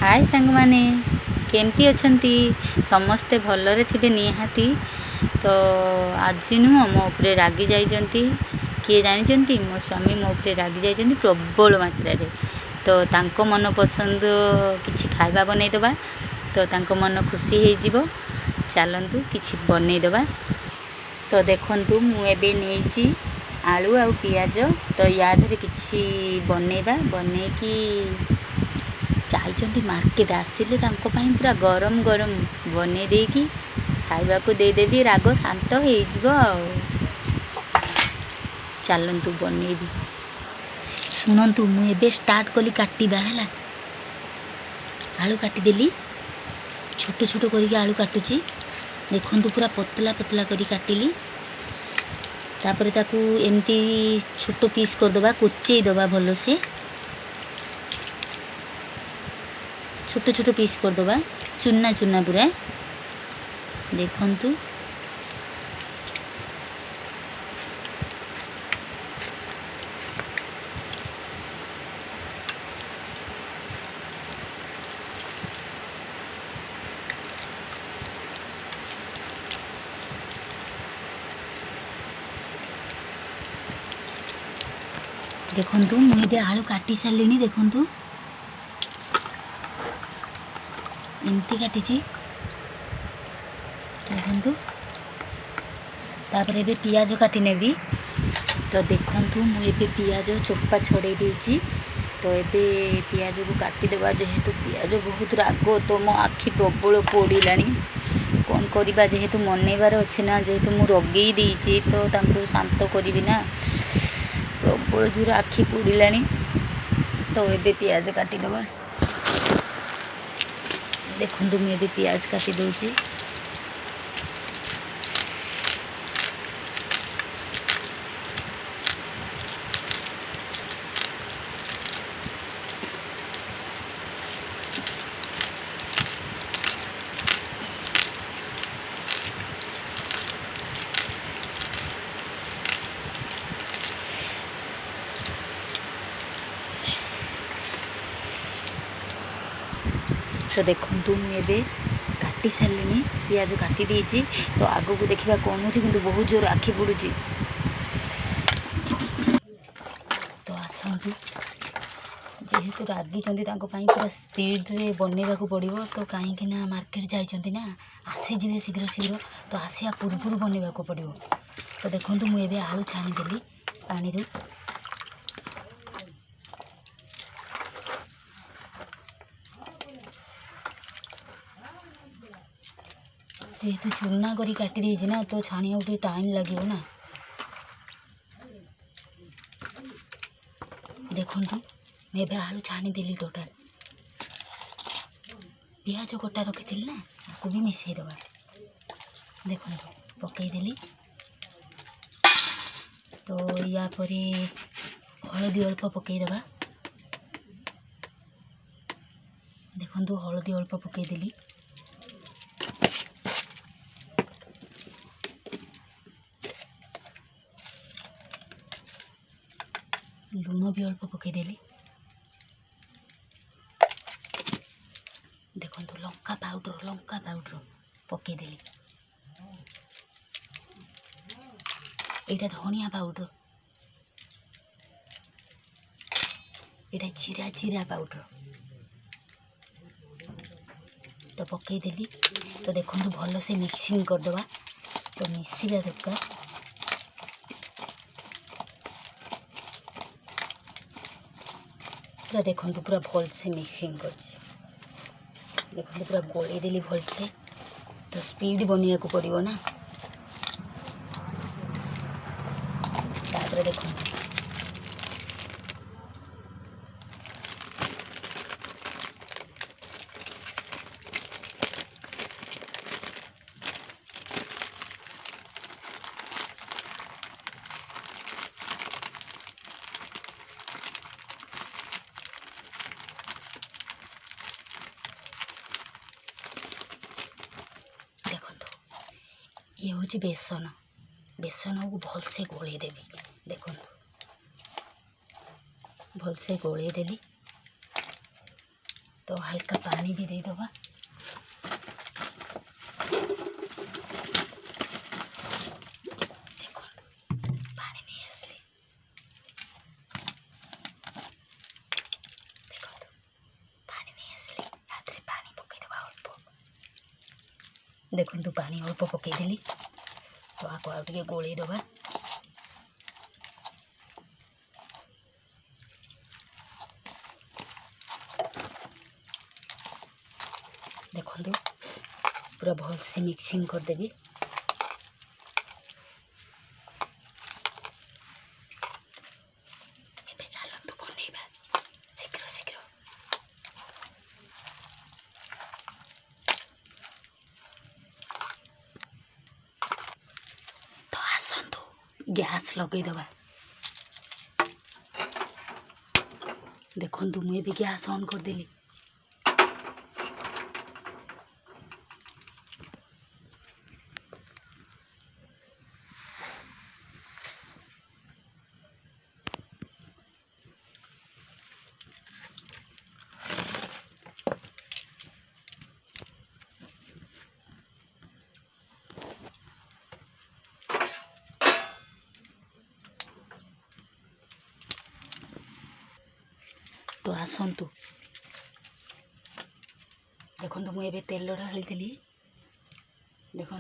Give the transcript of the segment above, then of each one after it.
हाय सांग माने केमती अछंती समस्ते भलरे थिबे निहाती। तो आज नुह मो उपरे रागी जाइचंती किए जानिचंती मो स्वामी मो उपरे रागी जाइचंती प्रबल मात्रा रे। तो तांको मन पसंद किछि खाइबा बनै दबा तो तांको मन खुशी हे जिवो। चलंतु किछि बनै दबा। तो देखंतु मु एबे नेइची आलू आ पियाज। तो या धरे किछि बनेबा बनेकी चाहिए मार्केट आसिले तांको पाई पूरा गरम गरम बने देकी खाइबा को दे देबी राग शांत हो जिवो। चलंतु बनेबी। सुनंतु मु एबे स्टार्ट कली काटिबा हैला। आलू काटी देली छोट छोट करिके आलू काटुची। देखंतु पूरा पतला पतला करी काटिली। तापरे ताकू एमती छोट पीस कर दबा कुचेई दबा भलो से छोट छोट पीस कर दबा चुना चुना पूरा। देखंतु देखंतु मुझे आलू काटी सारे। देखंतु एमती काटी देखंतु। तापर एबे पियाज काटी नेबी। तो देखंतु मुझे पियाज चोपा छड़े देची। तो एबे पियाज को काटी देबा। जेहेतु पियाज बहुत राग तो मो आखि प्रबल पोड़िलानी कौन करबा। जेहेतु मनेबार अच्छे ना जेहेतु मु रगेई देची तो तांको शांत करबी ना प्रबल जोर आखि पोड़िलानी। तो एबे पियाज काटी देबा। देखंतु मैं भी पियाज काटी दउची। तो देखंतु मुझे काटी सारे पियाज काटी देची। तो आगो को देखा कौन हो कि बहुत जोर आखि पड़ुची। तो आसतु जेहेतु रागी पूरा स्पीड रे बनवा को पड़ो। तो कहीं मार्केट जाइए ना आसीजे शीघ्र शीघ्र तो आसिया पूर्व बनवा को पड़ो। तो देखंतु मुझे आलू छाणीदेली पानी रू। जेहेतु चूना करी काटी देछि ना तो छाणिया उठे टाइम लगे ना। देखंतु मैं एबे आलू छाणी देली टोटाल। पियाज कटा रखी ना आपको भी मिसई दबा। देखंतु पकई देली। तो या परे हलदी अल्प पकई दबा। देखंतु हलदी अल्प पकई देली। लूण भी अल्प पकईदेली। देखंतु लंका पाउडर पकईदेली। एटा धनिया पाउडर एटा जीरा जीरा पाउडर तो पकईदेली। तो देखंतु भल से मिक्सिंग करदबा। तो मिसिबा दरकार। पूरा देखंतु पूरा भल से मिक्सिंग कर देखंतु पूरा गोली देली भल से। तो स्पीड बनवा को पड़ो ना। तापर देखंतु ये हूँ बेसन। बेसन को भल से गोल देवी। देखो भल से गोल देली। तो हल्का पानी भी देदेवा। देखो पानी नहीं आसली, देखो पानी नहीं आसली, हाथ रे पानी पकईदेवा अल्प। देखो पानी अल्प पकईदेली, तो आपको आउ टिके गोलैदेवा। देखो पूरा भल से मिक्सिंग करदेवी। एबे चलतु बनैबा शीघ्र शीघ्र। तो आसतु गैस लगेदेवा। देखु मुझे भी गैस ऑन करदेली। तो आसतु देखु मुझे तेल ढाली देली। देखु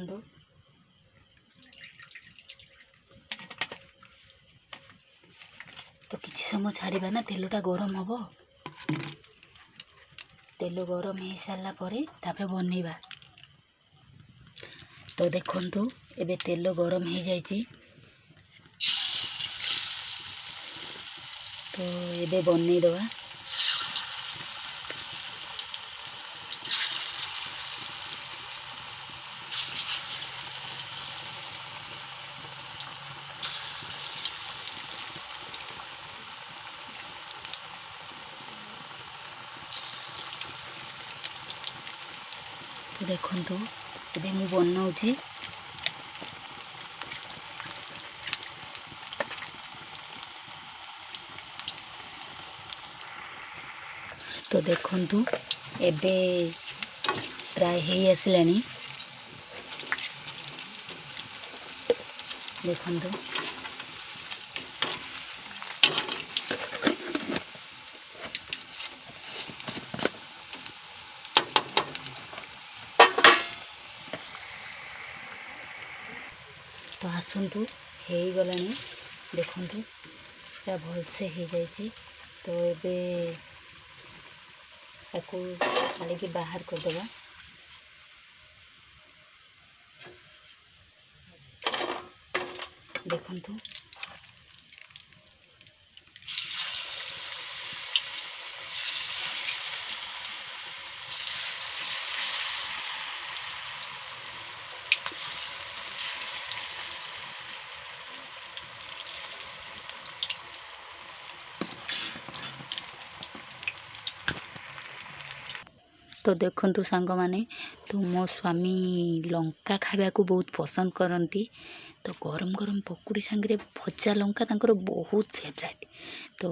तो किसी समय छाड़ा ना, तेलटा गरम हम। तेल गरम हो सारा पर बनैबा। तो देखु एबे तेल गरम हो जाइए, तो एबे बनैदवा। तो देखु एबे मु बनाऊँगी। तो देखु एबे प्राय हो आसलानी। देखु तो आसतु हो गलानी। देखु पूरा भल से हो जाइए। तो एबे ताकू काढ़ी बाहर करदेवा। देखु तो देखु सांग माने, तो मो स्वामी लंका खावा को बहुत पसंद करती। तो गरम गरम पकुड़ी सांगे भजा लंका तांकर बहुत फेवरेट। तो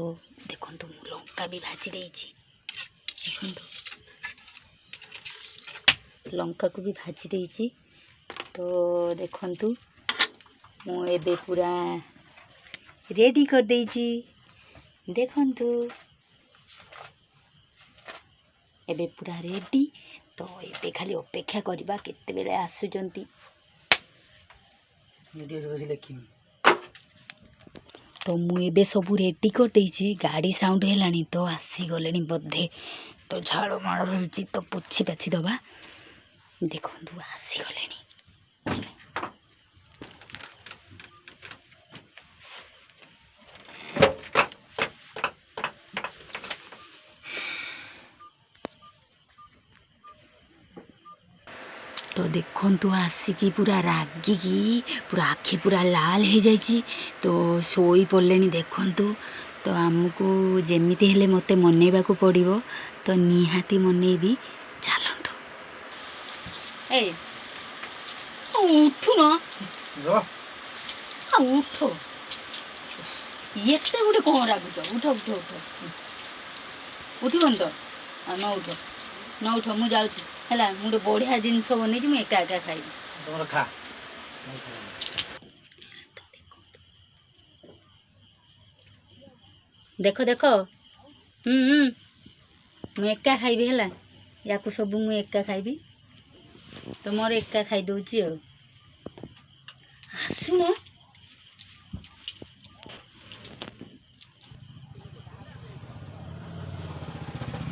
देखु लंका भी भाजी देइछि। देखु लंका को भी भाजी देइछि। तो देखु मु एबे पूरा रेडी कर देइछि। देखु एबे पूरा रेडी। तो एबे खाली अपेक्षा करबा केते बेले आसुचंती। तो मु एबे सब रेडी कर देइछि। गाड़ी साउंड हेलानी तो आसी गलेनी बधे। तो झाड़ माड़ होइछि, तो पुछि पाछि दबा। देखु आसी गलेनी। तो देखु आसिकी पूरा रागिकी पूरा आखि पूरा लाल हो जाइए। तो शोई पड़े। देखु तो आमको जेमिति हेले मते मनैबा को पड़िबो। तो निहाती मनैबी। चलतु ए उठु न उठ ये गोटे कौन रागुच। उठ उठ उठ उठन तो ଆଉ ନ ଉଠ ମୁଁ ଯାଉଛି ହେଲା। ମୁଁ ଗୋଟେ ବଢ଼ିଆ ଜିନିଷ ବନେଇଛି, ମୁଁ ଏକା ଏକା ଖାଇବି। ତମର ଖା। ଦେଖ ଦେଖ, ମୁଁ ଏକା ଖାଇବି ହେଲା। ୟାକୁ ସବୁ ମୁଁ ଏକା ଖାଇବି, ତ ମୋର ଏକା ଖାଇଦେଉଛି ଆଉ। ଆସୁନ।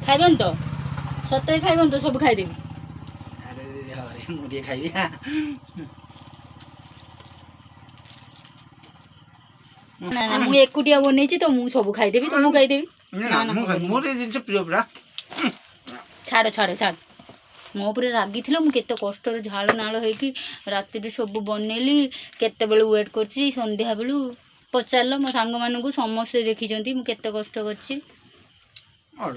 ଖାଇବନି ତ? ସତରେ ଖାଇବନି ତ? ସବୁ ଖାଇଦେବି। ମୁଁ ଟିକେ ଖାଇବି। ନା ନା, ମୁଁ ଏକୁଟିଆ ବନେଇଛି ତ, ମୁଁ ସବୁ ଖାଇଦେବି ତ, ମୁଁ ଖାଇଦେବି। ନା ନା, ମୋର ଏ ଜିନିଷ ପ୍ରିୟ ପୁରା। ଛାଡ଼ ଛାଡ଼ ଛାଡ଼। ମୋ ଉପରେ ରାଗିଥିଲ, ମୁଁ କେତେ କଷ୍ଟରେ ଝାଳ ନାଳ ହେଇକି ରାତିରେ ସବୁ ବନେଇଲି, କେତେବେଳେ ୱେଟ୍ କରିଛି ସନ୍ଧ୍ୟାବେଳୁ। ପଚାରିଲ ମୋ ସାଙ୍ଗମାନଙ୍କୁ, ସମସ୍ତେ ଦେଖିଛନ୍ତି ମୁଁ କେତେ କଷ୍ଟ କରିଛି। ହଁ